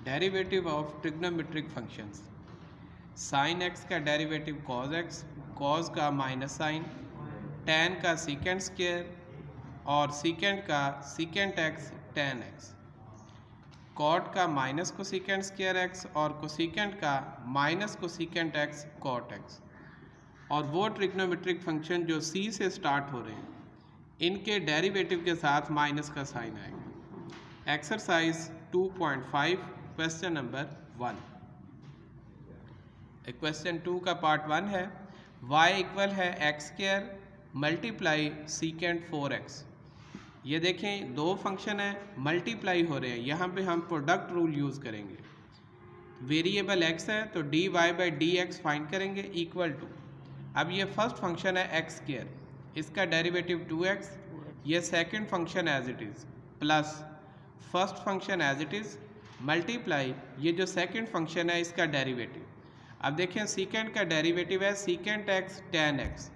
Derivative of trigonometric functions. Sine x का derivative cos x, cos का minus sine, tan का secant square और secant का secant x tan x, cot का minus cosecant square x और cosecant का minus cosecant x cot x. और वो ट्रिग्नोमेट्रिक फंक्शन जो सी से स्टार्ट हो रहे हैं इनके डेरिवेटिव के साथ माइनस का साइन आएगा। Exercise 2.5 question number 1। क्वेश्चन 2 का पार्ट 1 है y इक्वल है एक्स स्क्वायर मल्टीप्लाई सीकेंड 4x। ये देखें दो फंक्शन है मल्टीप्लाई हो रहे हैं, यहाँ पे हम प्रोडक्ट रूल यूज़ करेंगे। वेरिएबल x है तो dy by D x find करेंगे इक्वल टू, अब ये फर्स्ट फंक्शन है एक्स स्क्वायर, इसका डेरिवेटिव 2x, ये second function as it is plus first function as it is multiply ये जो सेकंड फंक्शन है इसका डेरिवेटिव। अब देखें सीकेंड का डेरिवेटिव है सीकेंड एक्स टैन एक्स,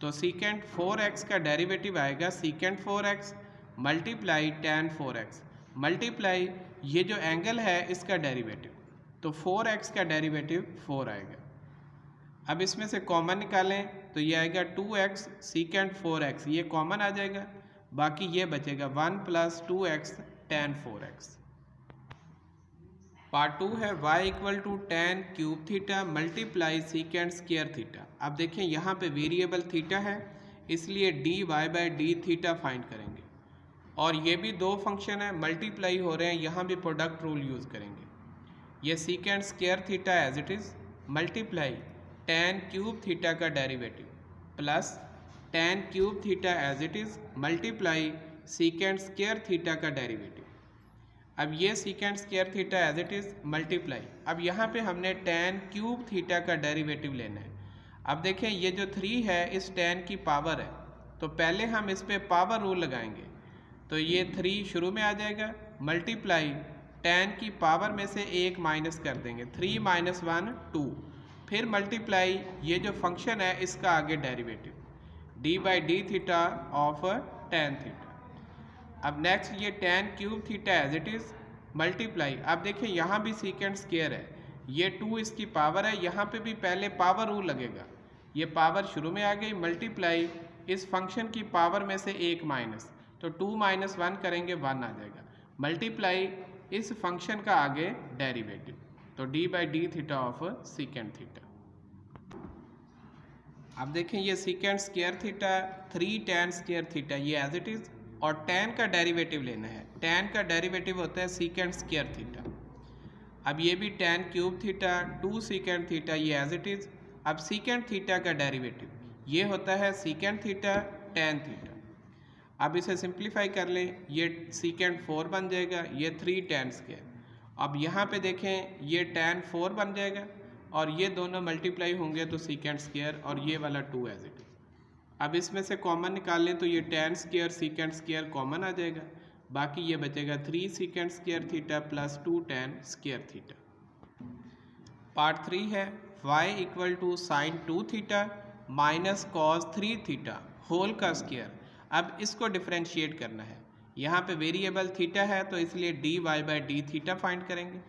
तो सीकेंड 4x का डेरिवेटिव आएगा सीकेंड 4x multiply tan 4x multiply ये जो एंगल है इसका डेरिवेटिव, तो 4x का डेरिवेटिव 4 आएगा। अब इसमें से कॉमन निकालें तो ये आएगा 2x सीकेंड 4x, ये कॉमन आ जाएगा, बाकी ये बचेगा 1 plus 2x tan 4x। Part 2 है y equal to tan cube theta multiply secant square theta. अब देखें यहाँ पे वेरिएबल थीटा है इसलिए dy by d theta find करेंगे, और ये भी दो फंक्शन है मल्टीप्लाई हो रहे हैं, यहाँ भी प्रोडक्ट रूल यूज़ करेंगे। ये secant square theta as it is multiply tan cube theta का derivative plus tan cube theta as it is multiply secant square theta का डेरिवेटिव। अब ये secant square theta as it is multiply, अब यहाँ पे हमने टैन क्यूब थीटा का derivative लेना है। अब देखें ये जो 3 है इस टैन की पावर है, तो पहले हम इस पे पावर रूल लगाएंगे, तो ये 3 शुरू में आ जाएगा मल्टीप्लाई टैन की पावर में से 1 माइनस कर देंगे, 3 माइनस 1 2, फिर मल्टीप्लाई ये जो फंक्शन है इसका आगे derivative d by d theta of tan theta. अब नेक्स्ट ये tan cube theta as it is multiply, अब देखिए यहाँ भी सीकेंड स्क्वायर है, ये 2 इसकी पावर है, यहाँ पे भी पहले पावर रूल लगेगा, ये पावर शुरू में आ गई मल्टीप्लाई इस फंक्शन की पावर में से 1 माइनस, तो 2 माइनस 1 करेंगे 1 आ जाएगा, मल्टीप्लाई इस फंक्शन का आगे डेरिवेटिव, तो D by d theta of secant theta. अब देखें ये secant square theta 3 tan square theta ये एज इट इज़, और टैन का डेरिवेटिव लेना है, टैन का डेरिवेटिव होता है सीकेंड स्क्वायर थीटा। अब ये भी tan cube theta 2 secant theta ये एज इट इज़। अब सीकेंड थीटा का डेरिवेटिव ये होता है सीकेंड थीटा टैन थीटा। अब इसे सिंप्लीफाई कर लें, ये सीकेंड 4 बन जाएगा, ये 3 टैन स्क्वायर। अब यहाँ पे देखें ये टैन 4 बन जाएगा और ये दोनों मल्टीप्लाई होंगे तो सीकेंड स्क्वायर और ये वाला 2 एज इट इज़। अब इसमें से कॉमन निकाल लें तो ये tan square secant square common आ जाएगा, बाकी ये बचेगा 3 secant square theta plus 2 tan square theta. Part 3 है y equal to sine 2 theta minus cos 3 theta whole का स्क्वायर। अब इसको डिफ्रेंशिएट करना है, यहाँ पे वेरिएबल थीटा है तो इसलिए dy by d theta find करेंगे।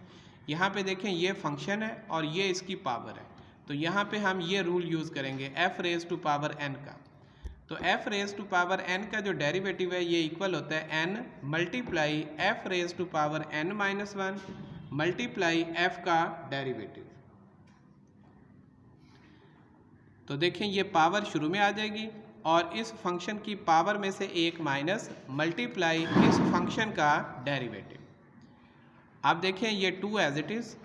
यहाँ पे देखें ये फंक्शन है और ये इसकी पावर है, तो यहाँ पे हम ये रूल यूज़ करेंगे f raise to power n का, तो f raise to power n का जो डेरिवेटिव है ये इक्वल होता है n multiply f raise to power n minus 1 multiply f का डेरिवेटिव। तो देखें ये पावर शुरू में आ जाएगी और इस फंक्शन की पावर में से 1 माइनस मल्टीप्लाई इस फंक्शन का डेरिवेटिव। अब देखें ये 2 as it is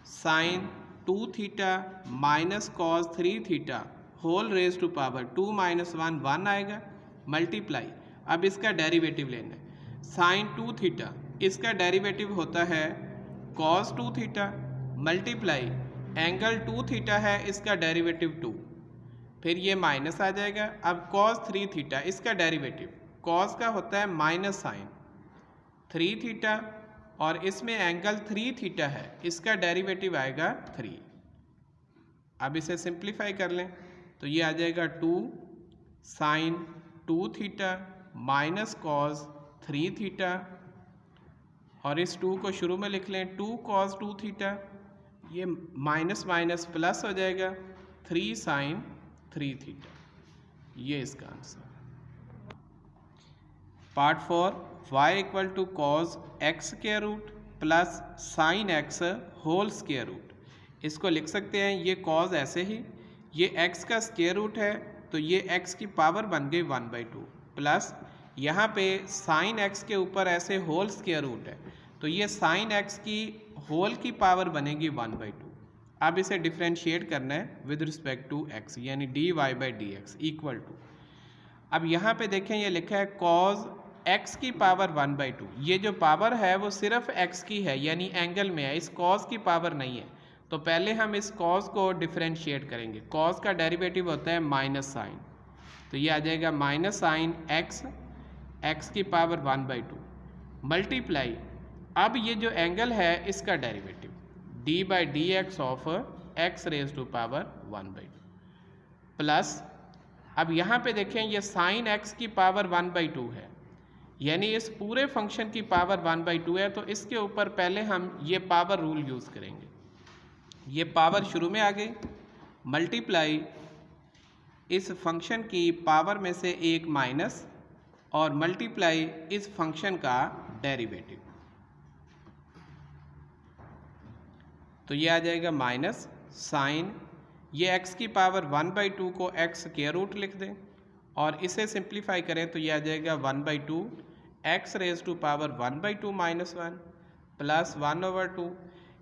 sine 2 theta minus cos 3 theta whole raise to power 2 minus 1 1 आएगा मल्टीप्लाई, अब इसका डेरिवेटिव लेना है साइन 2 थीटा, इसका डेरिवेटिव होता है cos 2 theta multiply angle 2 theta है इसका डेरिवेटिव 2, फिर ये माइनस आ जाएगा। अब कॉस 3 थीटा इसका डेरिवेटिव कॉस का होता है माइनस साइन 3 थीटा और इसमें एंगल 3 थीटा है, इसका डेरिवेटिव आएगा 3। अब इसे सिंप्लीफाई कर लें तो ये आ जाएगा 2 sine 2 theta minus cos 3 theta और इस 2 को शुरू में लिख लें 2 cos 2 थीटा, ये माइनस माइनस प्लस हो जाएगा 3 sin 3 थीटा। ये इसका answer. Part 4 y equal to cos x square root plus sine x whole square root. इसको लिख सकते हैं ये कॉज ऐसे ही, ये x का स्क्वायर रूट है तो ये x की पावर बन गई 1/2 प्लस यहाँ पे साइन x के ऊपर ऐसे होल स्क्वायर रूट है तो ये साइन x की होल की पावर बनेगी 1/2। अब इसे डिफ्रेंशिएट करना है विद रिस्पेक्ट टू x, यानी dy/dx इक्वल टू, अब यहाँ पे देखें ये लिखा है cos x की पावर 1/2। ये जो पावर है वो सिर्फ x की है, यानी एंगल में है, इस cos की पावर नहीं है। तो पहले हम इस cos को डिफ्रेंशिएट करेंगे। cos का डेरिवेटिव होता है माइनस साइन, तो ये आ जाएगा माइनस साइन x की पावर 1/2 मल्टीप्लाई, अब ये जो एंगल है इसका derivative d/dx of x raise to power 1/2 plus, अब यहाँ पे देखें ये साइन x की पावर 1/2 है, यानी इस पूरे फंक्शन की पावर 1/2 है, तो इसके ऊपर पहले हम ये पावर रूल यूज़ करेंगे। ये पावर शुरू में आ गई, मल्टीप्लाई इस फंक्शन की पावर में से एक माइनस और मल्टीप्लाई इस फंक्शन का डेरिवेटिव, तो ये आ जाएगा माइनस साइन, ये x की पावर 1/2 को x स्क्वायर रूट लिख दें और इसे सिंप्लीफाई करें तो ये आ जाएगा 1/2 x raise to power 1/2 minus 1 plus 1/2,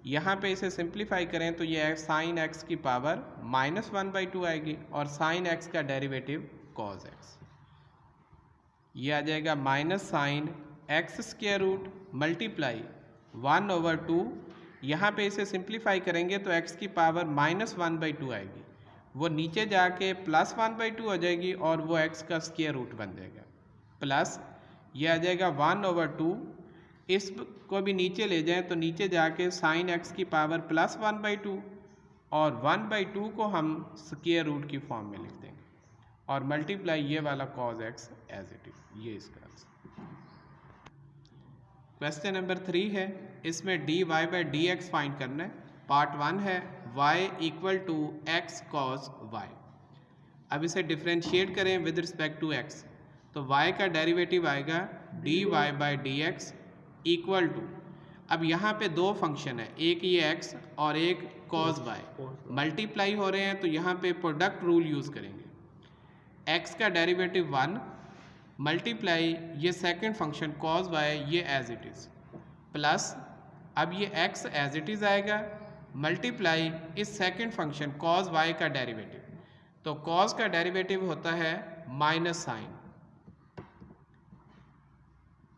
यहाँ पे इसे सिंप्लीफाई करें तो ये साइन x की पावर माइनस 1/2 आएगी और साइन x का डेरिवेटिव cos x, ये आ जाएगा minus sine x square root multiply 1/2, यहाँ पे इसे सिंप्लीफाई करेंगे तो x की पावर माइनस 1/2 आएगी, वो नीचे जाके प्लस 1/2 हो जाएगी और वो x का स्क्वायर रूट बन जाएगा, प्लस ये आ जाएगा 1/2, इसको भी नीचे ले जाएं तो नीचे जाके साइन x की पावर प्लस 1/2 और 1/2 को हम स्क्वायर रूट की फॉर्म में लिख देंगे और मल्टीप्लाई ये वाला cos x as it is, ये इसका आंसर। क्वेश्चन नंबर 3 है, इसमें dy/dx फाइंड करना है। पार्ट 1 है y equal to x cos y। अब इसे डिफ्रेंशिएट करें विद रिस्पेक्ट टू x, तो y का डेरिवेटिव आएगा dy/dx इक्वल टू, अब यहाँ पे दो फंक्शन है, एक ये x और एक cos y मल्टीप्लाई हो रहे हैं, तो यहाँ पे प्रोडक्ट रूल यूज़ करेंगे। x का डेरिवेटिव 1 मल्टीप्लाई ये सेकंड फंक्शन cos y, ये एज इट इज़, प्लस अब ये x एज इट इज़ आएगा मल्टीप्लाई इस सेकंड फंक्शन cos y का डेरिवेटिव, तो cos का डेरिवेटिव होता है माइनस साइन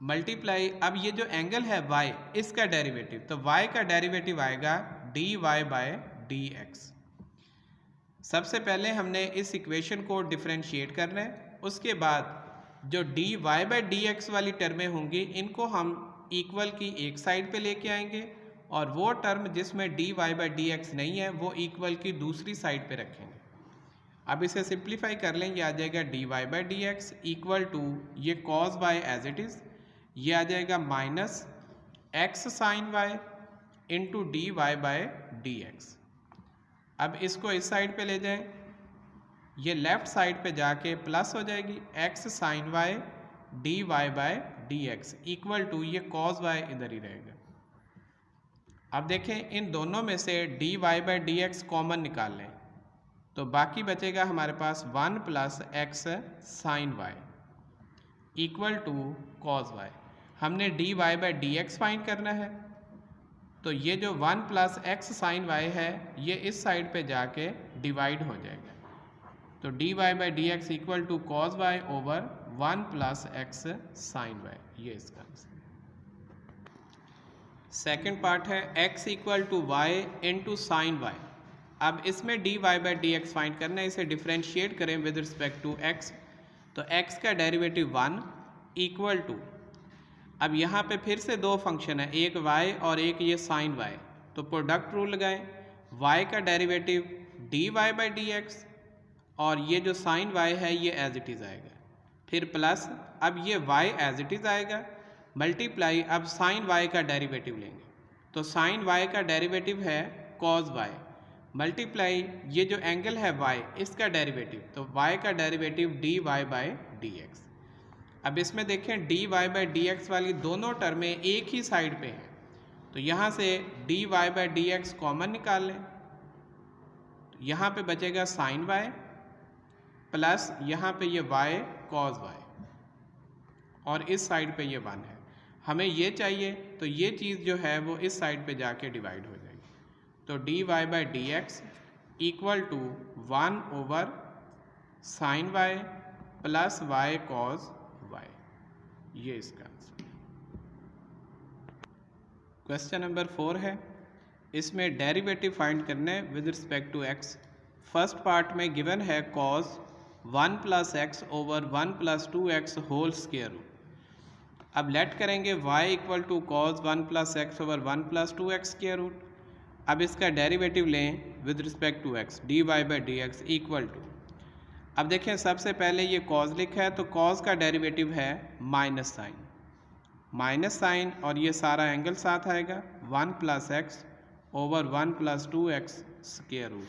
मल्टीप्लाई, अब ये जो एंगल है y इसका डेरिवेटिव, तो y का डेरिवेटिव आएगा dy/dx। सबसे पहले हमने इस इक्वेशन को डिफ्रेंशिएट करना है, उसके बाद जो dy/dx वाली टर्में होंगी इनको हम इक्वल की एक साइड पे लेके आएंगे और वो टर्म जिसमें dy/dx नहीं है वो इक्वल की दूसरी साइड पे रखेंगे। अब इसे सिंप्लीफाई कर लें, ये आ जाएगा dy/dx इक्वल टू ये cos y as it is, ये आ जाएगा minus x sine y into dy/dx। अब इसको इस साइड पे ले जाएं, ये लेफ्ट साइड पे जाके प्लस हो जाएगी x sine y dy/dx equal to ये cos y इधर ही रहेगा। अब देखें इन दोनों में से dy/dx कॉमन निकाल लें तो बाकी बचेगा हमारे पास 1 plus x sine y equal to cos y। हमने dy/dx फाइंड करना है, तो ये जो 1 प्लस x साइन y है ये इस साइड पे जाके डिवाइड हो जाएगा, तो dy/dx equal to cos y over 1 plus x sine y, ये इसका आंसर। सेकेंड पार्ट है x equal to y into sine y। अब इसमें dy/dx फाइंड करना है, इसे डिफ्रेंशिएट करें विद रिस्पेक्ट टू x, तो x का डेरिवेटिव 1 इक्वल टू, अब यहाँ पे फिर से दो फंक्शन है, एक y और एक ये साइन y, तो प्रोडक्ट रूल लगाएं, y का डेरिवेटिव dy/dx और ये जो साइन y है ये एज इट इज़ आएगा, फिर प्लस अब ये y एज इट इज़ आएगा मल्टीप्लाई, अब साइन वाई का डेरिवेटिव लेंगे, तो साइन वाई का डेरिवेटिव है कॉस वाई, मल्टीप्लाई ये जो एंगल है वाई इसका डेरिवेटिव, तो वाई का derivative d y by D x. अब इसमें देखें d y by D x वाली दोनों टर्में एक ही साइड पे हैं, तो यहाँ से d y by D x common निकाल लें, तो यहाँ पे बचेगा साइन वाई प्लस यहाँ पे ये वाई कॉस वाई और इस साइड पे ये 1 है। हमें ये चाहिए तो ये चीज़ जो है वो इस साइड पे जाके डिवाइड हो जाएगी, तो d y by D x equal to 1 over sine y plus y cos y, ये इसका आंसर। क्वेश्चन नंबर 4 है, इसमें डेरिवेटिव फाइंड करना है with respect to x. First part में गिवन है cos 1 plus x over 1 plus 2x whole square root. अब let करेंगे y equal to cos 1 plus x over 1 plus 2x square root. अब इसका डेरिवेटिव लें with respect to x, d y by D x equal to, अब देखें सबसे पहले ये कॉस लिखा है तो कॉस का डेरिवेटिव है माइनस साइन और ये सारा एंगल साथ आएगा 1 plus x over 1 plus 2x square root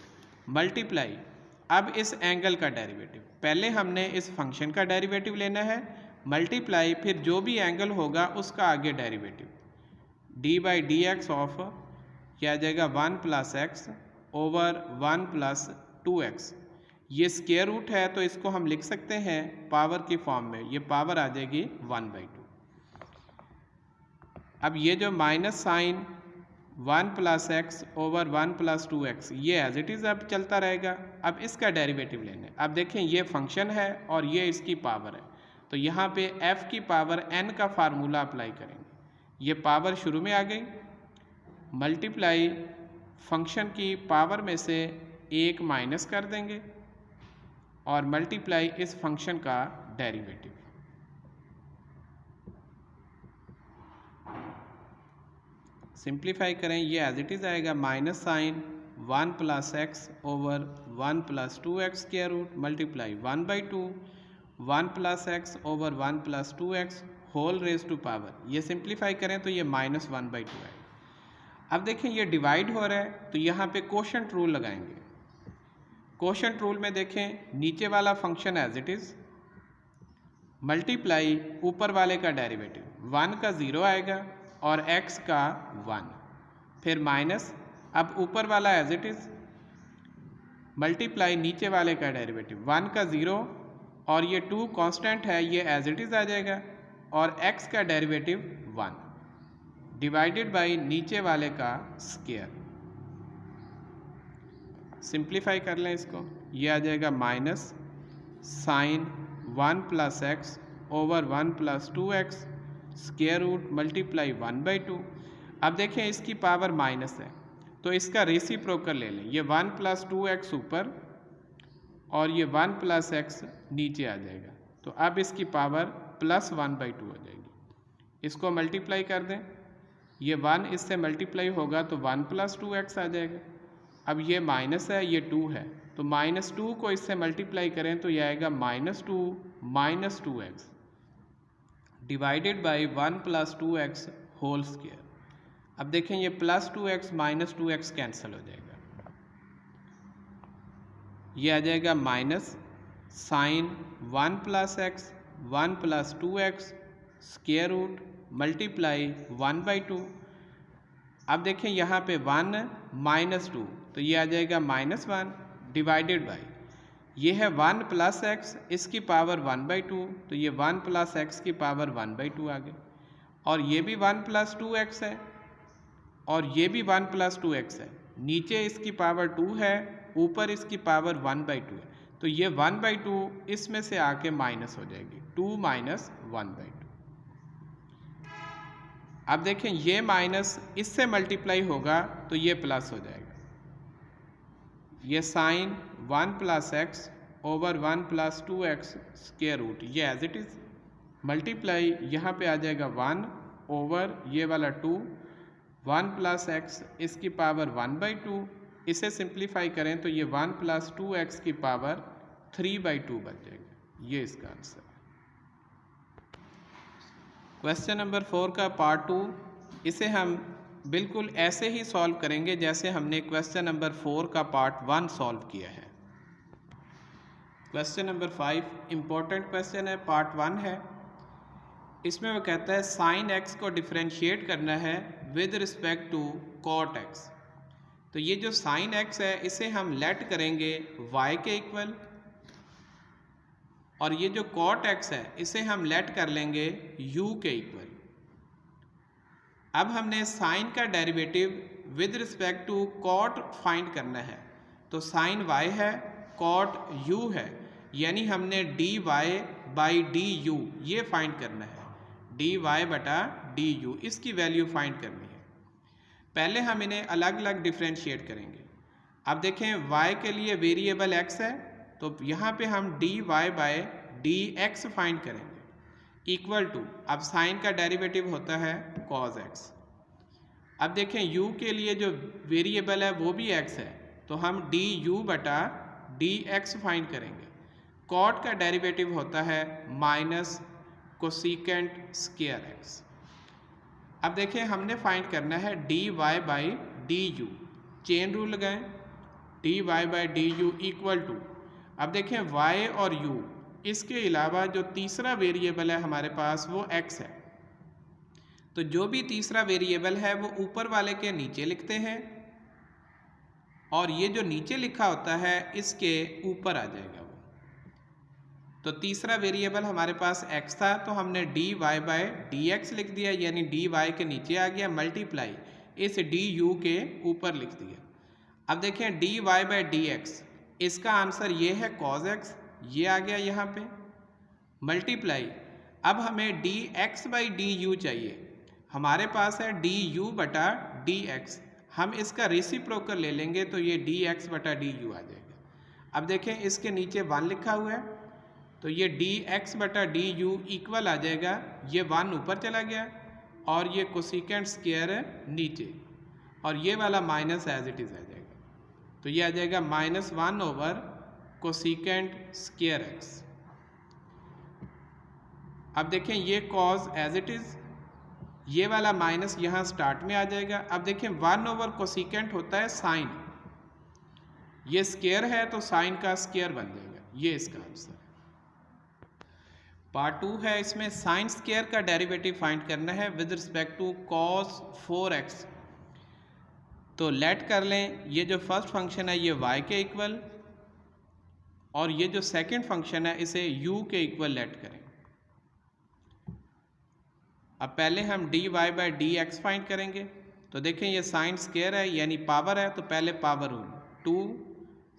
multiply, अब इस एंगल का डेरिवेटिव, पहले हमने इस फंक्शन का डेरिवेटिव लेना है, मल्टीप्लाई फिर जो भी एंगल होगा उसका आगे derivative, d by D x of क्या आ जाएगा 1 plus x over 1 plus 2x, ये स्क्वायर रूट है तो इसको हम लिख सकते हैं पावर की फॉर्म में, ये पावर आ जाएगी 1/2। अब ये जो minus sine 1 plus x over 1 plus 2x ये एज इट इज़ अब चलता रहेगा। अब इसका डेरिवेटिव लेने, अब देखें ये फंक्शन है और ये इसकी पावर है, तो यहाँ पे f की पावर n का फार्मूला अप्लाई करेंगे, ये पावर शुरू में आ गई, मल्टीप्लाई फंक्शन की पावर में से 1 माइनस कर देंगे और मल्टीप्लाई इस फंक्शन का डेरिवेटिव, सिंप्लीफाई करें, ये एज इट इज़ आएगा minus sine 1 plus x over 1 plus 2x square root multiply 1/2 1 plus x over 1 plus 2x whole raise to power, ये सिंप्लीफाई करें तो ये माइनस 1/2 है। अब देखें ये डिवाइड हो रहा है तो यहाँ पे कोशेंट रूल लगाएंगे, कोशेंट रूल में देखें नीचे वाला function as it is multiply ऊपर वाले का डेरिवेटिव, 1 का 0 आएगा और x का 1, फिर माइनस, अब ऊपर वाला एज इट इज़ मल्टीप्लाई नीचे वाले का डेरिवेटिव, 1 का 0 और ये 2 कांस्टेंट है ये एज इट इज़ आ जाएगा और x का डेरिवेटिव 1 डिवाइडेड बाई नीचे वाले का स्क्वायर, सिंप्लीफाई कर लें इसको, ये आ जाएगा minus sine 1 plus x over 1 plus 2x square root multiply 1/2। अब देखें इसकी पावर माइनस है तो इसका रेसिप्रोकल ले लें, ये 1 प्लस 2x ऊपर और ये 1 प्लस x नीचे आ जाएगा, तो अब इसकी पावर प्लस 1/2 हो जाएगी, इसको मल्टीप्लाई कर दें, ये 1 इससे मल्टीप्लाई होगा तो 1 प्लस 2x आ जाएगा, अब ये माइनस है ये 2 है तो -2 को इससे मल्टीप्लाई करें तो ये आएगा -2 minus 2x divided by 1 plus 2x whole square. अब देखें ये plus 2x minus 2x cancel हो जाएगा, ये आ जाएगा minus sine 1 plus x 1 plus 2x square root multiply 1/2। अब देखें यहाँ पे 1 माइनस 2 तो ये आ जाएगा -1 डिवाइडेड बाई, ये है 1 प्लस एक्स इसकी पावर 1/2 तो ये 1 प्लस एक्स की पावर 1/2 आ गई और ये भी 1 प्लस 2x है और ये भी 1 प्लस 2x है, नीचे इसकी पावर 2 है ऊपर इसकी पावर 1/2 है तो ये 1/2 इसमें से आके माइनस हो जाएगी, 2 माइनस 1/2। अब देखें ये माइनस इससे मल्टीप्लाई होगा तो ये प्लस हो जाएगा, ये sine 1 plus x over 1 plus 2x square root ये एज इट इज़ मल्टीप्लाई, यहाँ पे आ जाएगा 1 ओवर ये वाला 2 1 प्लस एक्स इसकी पावर 1/2, इसे सिंप्लीफाई करें तो ये 1 प्लस 2x की पावर 3/2 बन जाएगा, ये इसका आंसर है। क्वेश्चन नंबर 4 का पार्ट 2, इसे हम बिल्कुल ऐसे ही सॉल्व करेंगे जैसे हमने क्वेश्चन नंबर 4 का पार्ट 1 सॉल्व किया है। क्वेश्चन नंबर 5 इम्पोर्टेंट क्वेश्चन है, पार्ट 1 है। इसमें वो कहता है साइन एक्स को डिफ्रेंशिएट करना है with respect to cot x. तो ये जो साइन एक्स है इसे हम लेट करेंगे y के इक्वल, और ये जो कॉट एक्स है इसे हम लेट कर लेंगे u के इक्वल। अब हमने साइन का derivative with respect to cot find करना है। तो साइन y है, कॉट u है, यानी हमने dy बाई डी यू ये फाइंड करना है। dy बटा डी यू इसकी वैल्यू फाइंड करनी है। पहले हम इन्हें अलग अलग डिफ्रेंशिएट करेंगे। अब देखें y के लिए वेरिएबल x है, तो यहाँ पे हम dy by d x find करेंगे इक्वल टू, अब साइन का डेरिवेटिव होता है cos x। अब देखें u के लिए जो वेरिएबल है वो भी x है, तो हम डी यू बटा डी एक्स फाइंड करेंगे। कॉट का डेरिवेटिव होता है माइनस कोसिकेंट स्क्वायर x। अब देखें हमने फाइंड करना है dy by d u, chain rule लगाएं, dy by d u equal to, अब देखें y और u, इसके अलावा जो तीसरा वेरिएबल है हमारे पास वो x है। तो जो भी तीसरा वेरिएबल है वो ऊपर वाले के नीचे लिखते हैं, और ये जो नीचे लिखा होता है इसके ऊपर आ जाएगा वो। तो तीसरा वेरिएबल हमारे पास x था, तो हमने dy बाई डी एक्स लिख दिया, यानी dy के नीचे आ गया मल्टीप्लाई इस du के ऊपर लिख दिया। अब देखें dy बाई डी एक्स, इसका आंसर ये है cos x, ये आ गया यहाँ पे मल्टीप्लाई। अब हमें dx बाई डी यू चाहिए, हमारे पास है du बटा dx, हम इसका रेसिप्रोकल ले लेंगे तो ये dx बटा du आ जाएगा। अब देखें इसके नीचे 1 लिखा हुआ है, तो ये dx बटा du इक्वल आ जाएगा, ये 1 ऊपर चला गया और ये कोसिकेंट स्क्वायर नीचे, और ये वाला माइनस एज इट इज़ आ जाएगा। तो ये आ जाएगा -1 ओवर कोसिकेंट स्क्वायर x। अब देखें ये कॉज एज इट इज़, ये वाला माइनस यहाँ स्टार्ट में आ जाएगा। अब देखें 1 ओवर कोसिकेंट होता है साइन, ये स्क्वायर है तो साइन का स्क्वायर बन जाएगा, ये इसका आंसर है। पार्ट 2 है, इसमें साइन स्क्वायर का डेरिवेटिव फाइंड करना है with respect to cos 4x। तो लेट कर लें, ये जो फर्स्ट फंक्शन है ये y के इक्वल, और ये जो सेकंड फंक्शन है इसे u के इक्वल लेट करें। अब पहले हम dy by D x find करेंगे। तो देखें ये साइन स्क्वायर है यानी पावर है, तो पहले power rule 2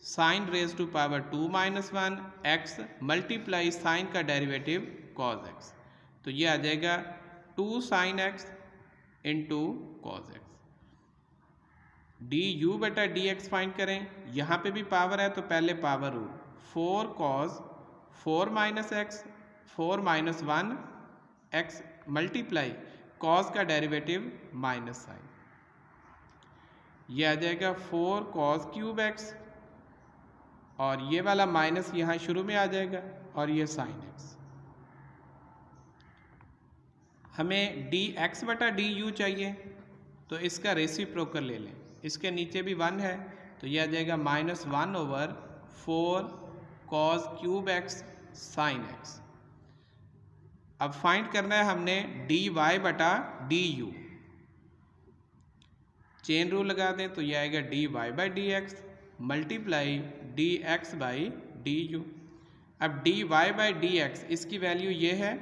sine raise to power 2 - 1 x multiply sine का डेरिवेटिव cos x। तो ये आ जाएगा 2 sine x into cos x। du बटा dx फाइंड करें, यहाँ पे भी पावर है तो पहले power rule 4 cos 4 - x 4 - 1 x multiply cos का डेरिवेटिव माइनस साइन, ये आ जाएगा 4 cos क्यूब x, और ये वाला माइनस यहाँ शुरू में आ जाएगा, और ये साइन x। हमें dx बटा du चाहिए, तो इसका रेसिप्रोकल ले लें, इसके नीचे भी 1 है, तो ये आ जाएगा -1 over 4 cos cube x sine x। अब फाइंड करना है हमने dy बटा du, चेन रूल लगा दें तो ये आएगा dy by D x multiply dx by du। अब dy बाई डी एक्स, इसकी वैल्यू ये है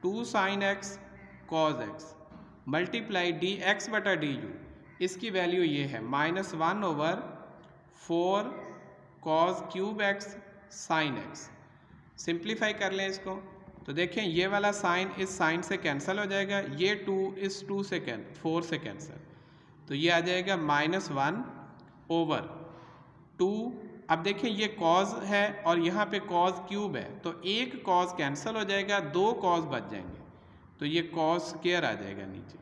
2 sine x cos x multiply dx बटा du, इसकी वैल्यू ये है -1 over 4 cos cube x sine x। Simplify कर लें इसको, तो देखें ये वाला साइन इस साइन से कैंसिल हो जाएगा, ये 2 इस 4 से कैंसिल, तो ये आ जाएगा -1 ओवर 2। अब देखें ये कॉज है और यहाँ पे कॉज क्यूब है, तो एक कॉज कैंसिल हो जाएगा, 2 कॉज बच जाएंगे, तो ये कॉज स्क्वायर आ जाएगा नीचे,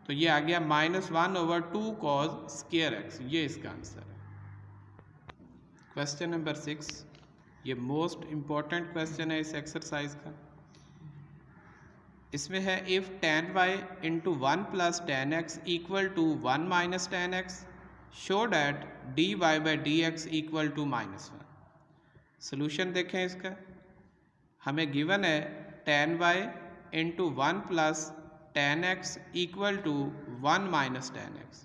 तो ये आ गया -1 ओवर 2 कॉज स्क्वायर x, ये इसका आंसर है। क्वेश्चन नंबर 6, ये मोस्ट इम्पॉर्टेंट क्वेश्चन है इस एक्सरसाइज का। इसमें है if tan y into 1 plus ten x equal to 1 minus ten x, show that dy by D x equal to -1। Solution देखें इसका, हमें गिवन है tan y into 1 plus ten x equal to 1 minus ten x.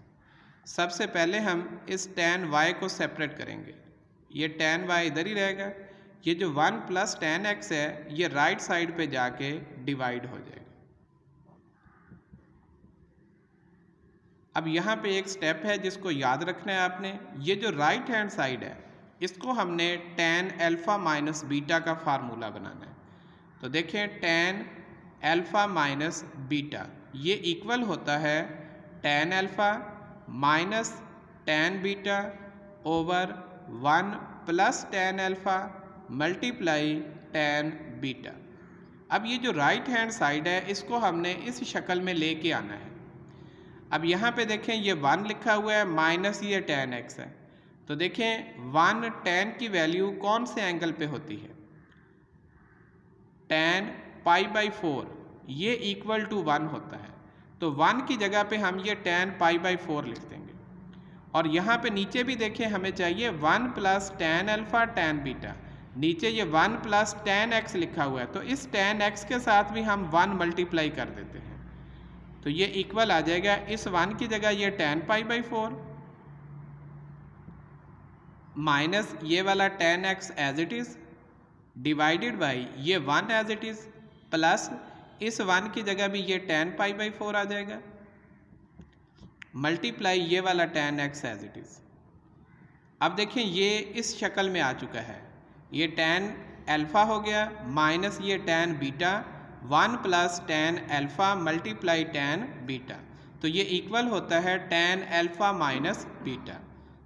सबसे पहले हम इस tan y को separate करेंगे, ये tan y इधर ही रहेगा, ये जो 1 प्लस टेन एक्स है ये राइट साइड पे जाके डिवाइड हो जाएगा। अब यहाँ पे एक स्टेप है जिसको याद रखना है आपने, ये जो राइट हैंड साइड है इसको हमने tan अल्फ़ा माइनस बीटा का फार्मूला बनाना है। तो देखें tan अल्फ़ा माइनस बीटा ये इक्वल होता है tan alpha minus tan beta over 1 plus tan alpha multiply tan beta. अब ये जो राइट हैंड साइड है इसको हमने इस शक्ल में लेके आना है। अब यहाँ पे देखें ये 1 लिखा हुआ है माइनस ये tan x है, तो देखें 1 tan की वैल्यू कौन से एंगल पे होती है, tan π/4 ये इक्वल टू 1 होता है, तो 1 की जगह पे हम ये tan π/4 लिख देंगे। और यहाँ पे नीचे भी देखें हमें चाहिए 1 plus tan alpha tan beta, नीचे ये 1 प्लस tan x लिखा हुआ है, तो इस tan x के साथ भी हम 1 मल्टीप्लाई कर देते हैं, तो ये इक्वल आ जाएगा इस 1 की जगह ये tan π/4 माइनस ये वाला tan x as it is divided by ये 1 एज इट इज़ प्लस इस 1 की जगह भी ये tan π/4 आ जाएगा मल्टीप्लाई ये वाला tan x as it is. अब देखें ये इस शक्ल में आ चुका है, ये tan अल्फ़ा हो गया माइनस ये tan beta 1 plus tan alpha multiply tan beta, तो ये इक्वल होता है tan अल्फ़ा माइनस बीटा,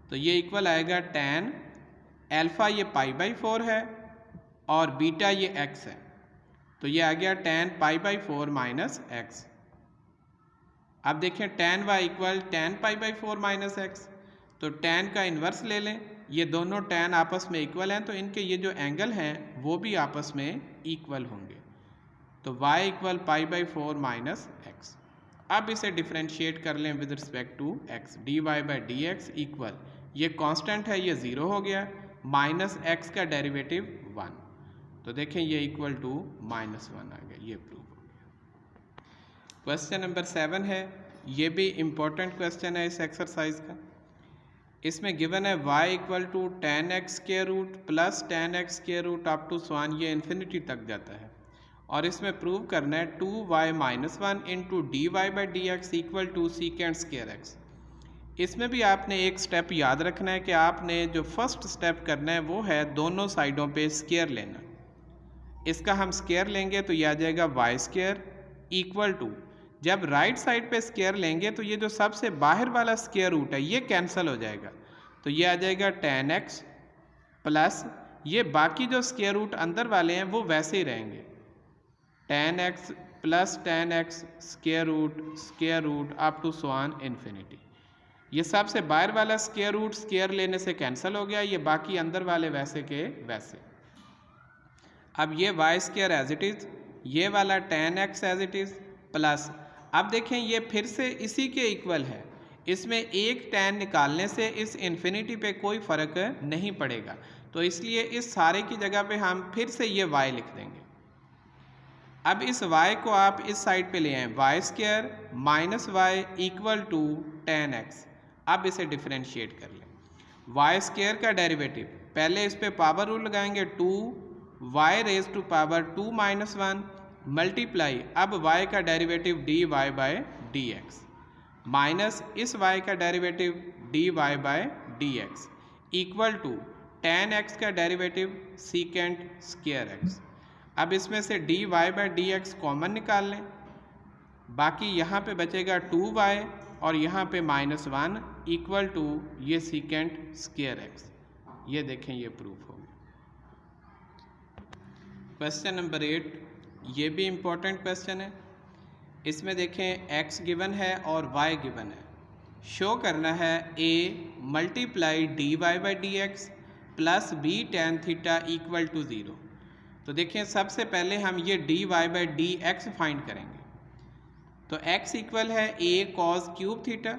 तो ये इक्वल आएगा tan अल्फ़ा ये π/4 है और बीटा ये x है, तो ये आ गया tan π/4 माइनस x। अब देखें tan y equal tan π/4 minus x, तो tan का इन्वर्स ले लें, ये दोनों tan आपस में इक्वल हैं तो इनके ये जो एंगल हैं वो भी आपस में इक्वल होंगे, तो y इक्वल π/4 माइनस x। अब इसे डिफ्रेंशिएट कर लें with respect to x, dy by D x equal ये कांस्टेंट है ये 0 हो गया माइनस x का डेरिवेटिव 1, तो देखें ये इक्वल टू -1 आ गया, ये प्रूव हो गया। क्वेश्चन नंबर 7 है, ये भी इम्पोर्टेंट क्वेश्चन है इस एक्सरसाइज का। इसमें गिवन है y equal to tan x square root plus tan x square root up to स्वान ये इन्फिनिटी तक जाता है, और इसमें प्रूव करना है 2y minus 1 into d y by D x equal to secant square x. इसमें भी आपने एक स्टेप याद रखना है कि आपने जो फर्स्ट स्टेप करना है वो है दोनों साइडों पे स्क्वायर लेना। इसका हम स्क्वायर लेंगे तो ये आ जाएगा वाई स्क्वायर इक्वल टू, जब राइट साइड पे स्क्वायर लेंगे तो ये जो सबसे बाहर वाला स्क्वायर रूट है ये कैंसिल हो जाएगा, तो ये आ जाएगा tan x प्लस ये बाकी जो स्क्वायर रूट अंदर वाले हैं वो वैसे ही रहेंगे, tan x plus tan x square root up to स्वान इन्फिनिटी। ये सबसे बाहर वाला स्क्वायर रूट स्क्वायर लेने से कैंसिल हो गया, ये बाकी अंदर वाले वैसे के वैसे। अब ये y square as it is, ये वाला tan x as it is plus, अब देखें ये फिर से इसी के इक्वल है, इसमें एक tan निकालने से इस इन्फिनिटी पे कोई फ़र्क नहीं पड़ेगा, तो इसलिए इस सारे की जगह पे हम फिर से ये y लिख देंगे। अब इस y को आप इस साइड पे ले आएँ, y square minus y equal to tan x। अब इसे डिफ्रेंशिएट कर लें, वाई स्क्वायर का डेरिवेटिव पहले इस पे पावर रूल लगाएंगे 2y raise to power 2 minus 1 multiply, अब y का derivative dy by D x minus इस y का derivative dy by D x equal to tan x का डेरिवेटिव सीकेंड स्क्वायर x। अब इसमें से dy by D x common निकाल लें, बाकी यहाँ पे बचेगा 2y और यहाँ पे -1 इक्वल टू ये सीकेंड स्क्वायर x। ये देखें ये प्रूफ हो गया। क्वेश्चन नंबर 8, ये भी इम्पोर्टेंट क्वेश्चन है। इसमें देखें x गिवन है और y गिवन है, शो करना है a multiply dy by D x plus b tan theta equal to 0। तो देखें सबसे पहले हम ये dy by D x find करेंगे, तो x इक्वल है a cos क्यूब थीटा,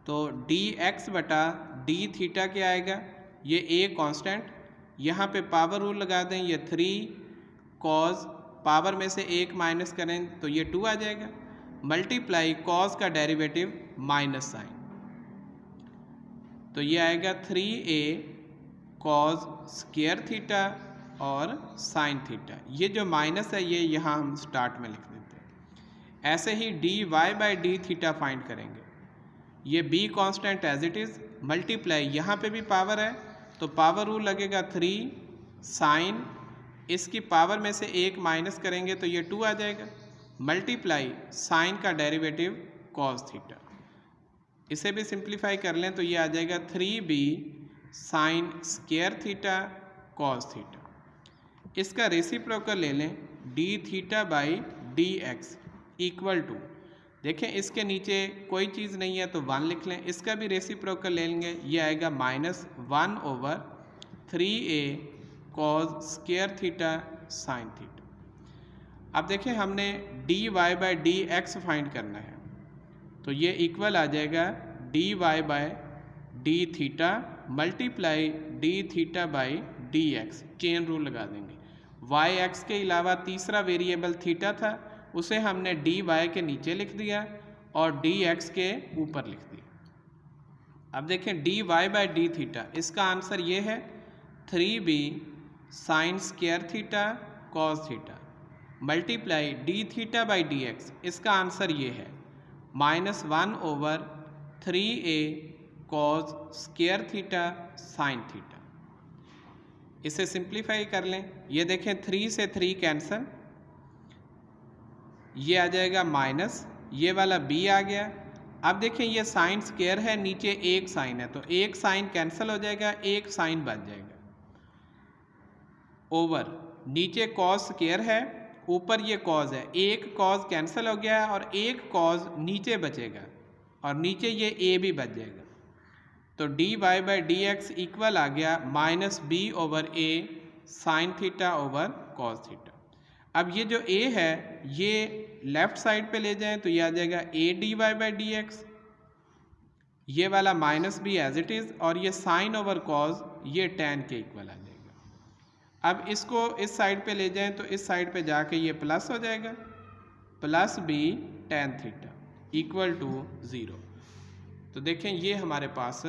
तो dx बटा d थीटा क्या आएगा, ये a कांस्टेंट, यहाँ पे पावर रूल लगा दें, ये 3 cos पावर में से 1 माइनस करें तो ये 2 आ जाएगा, मल्टीप्लाई cos का डेरिवेटिव माइनस साइन, तो ये आएगा 3a cos स्क्वायर थीटा और साइन थीटा। ये जो माइनस है ये यहाँ हम स्टार्ट में लिख देते हैं। ऐसे ही dy by d theta find करेंगे, ये b constant as it is, multiply यहाँ पे भी पावर है तो पावर रूल लगेगा 3 साइन, इसकी पावर में से 1 माइनस करेंगे तो ये 2 आ जाएगा, मल्टीप्लाई साइन का डेरिवेटिव cos थीटा। इसे भी सिंप्लीफाई कर लें तो ये आ जाएगा 3b sine square theta cos theta. इसका रेसिप्रोकल ले लें d theta by D x equal to, देखें इसके नीचे कोई चीज़ नहीं है तो 1 लिख लें, इसका भी रेसिप्रोकल ले लेंगे, ये आएगा -1/3a cos square theta sine theta. अब देखें हमने dy by D x find करना है, तो ये इक्वल आ जाएगा dy by d theta multiply D theta by D x, chain rule लगा देंगे। y x के अलावा तीसरा वेरिएबल थीटा था, उसे हमने dy के नीचे लिख दिया और dx के ऊपर लिख दिया। अब देखें dy बाई डी थीटा, इसका आंसर ये है 3b sine square theta cos theta multiply D theta by D x, इसका आंसर ये है -1/3a cos square theta sine theta. इसे सिंप्लीफाई कर लें, ये देखें 3 से 3 कैंसल, ये आ जाएगा माइनस, ये वाला b आ गया। अब देखें ये साइन स्क्वायर है, नीचे एक साइन है तो एक साइन कैंसिल हो जाएगा, एक साइन बच जाएगा, ओवर नीचे cos स्क्वायर है, ऊपर ये cos है, एक cos कैंसिल हो गया और एक cos नीचे बचेगा और नीचे ये a भी बच जाएगा, तो dy by D x equal आ गया -b/a sine theta over cos theta. अब ये जो a है ये लेफ्ट साइड पे ले जाएं तो ये आ जाएगा a dy by D x, ये वाला -b एज इट इज़, और ये साइन ओवर cos ये tan के इक्वल आ जाएगा। अब इसको इस साइड पे ले जाएं तो इस साइड पे जाके ये प्लस हो जाएगा, +b tan theta equal to 0। तो देखें ये हमारे पास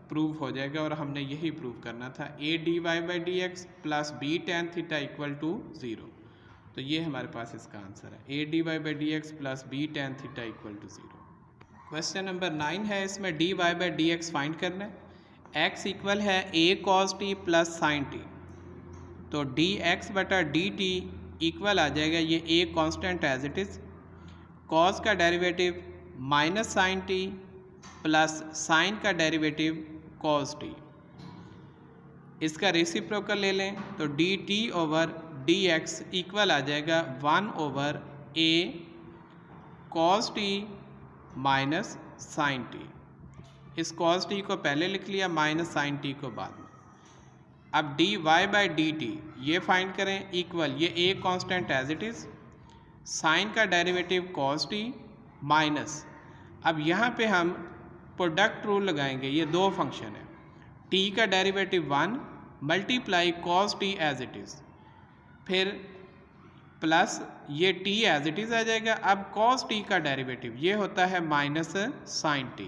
प्रूफ हो जाएगा और हमने यही प्रूफ करना था, a dy by D x plus b tan theta equal to 0। तो ये हमारे पास इसका आंसर है, a dy by D x plus b tan theta equal to 0। Question number 9 है, इसमें dy by D x find करना है। x इक्वल है a cos t plus sine t, तो dx बटा dt इक्वल आ जाएगा, ये a constant as it is, cos का derivative minus sine t plus sine का डेरिवेटिव cos t। इसका रेसिप्रोकल ले लें तो dt ओवर dx इक्वल आ जाएगा 1/a cos t minus sine t। इस cos t को पहले लिख लिया, माइनस साइन t को बाद में। अब dy बाई dt ये फाइंड करें, इक्वल ये a constant as it is, sine का डेरिवेटिव cos t माइनस, अब यहाँ पे हम प्रोडक्ट रूल लगाएंगे, ये दो फंक्शन है, t का derivative 1 multiply cos t as it is, फिर प्लस ये t एज इट इज़ आ जाएगा। अब cos t का डेरिवेटिव ये होता है माइनस साइन t,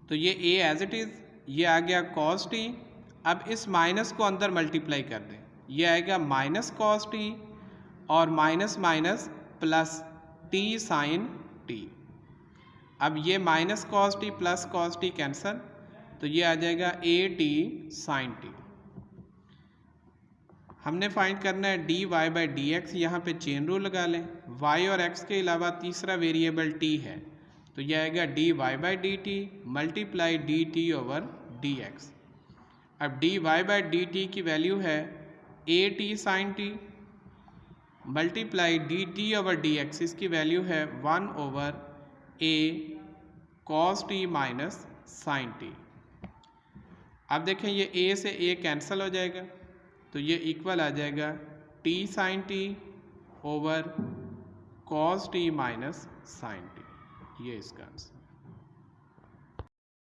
तो ये a एज इट इज़, ये आ गया cos t। अब इस माइनस को अंदर मल्टीप्लाई कर दें, ये आएगा माइनस cos t और minus minus plus t sine t। अब ये minus cos t plus cos t cancel, तो ये आ जाएगा a t साइन t। हमने फाइंड करना है dy बाई डी एक्स, यहाँ पे चेन रूल लगा लें, y और x के अलावा तीसरा वेरिएबल t है, तो यह आएगा dy by d t multiply d t over d x. अब dy बाई डी टी की वैल्यू है a t sine t multiply d t over d x, इसकी वैल्यू है 1/a cos t minus sine t। अब देखें ये a से a cancel हो जाएगा, तो ये इक्वल आ जाएगा t sine t over cos t minus sine t, ये इसका आंसर है।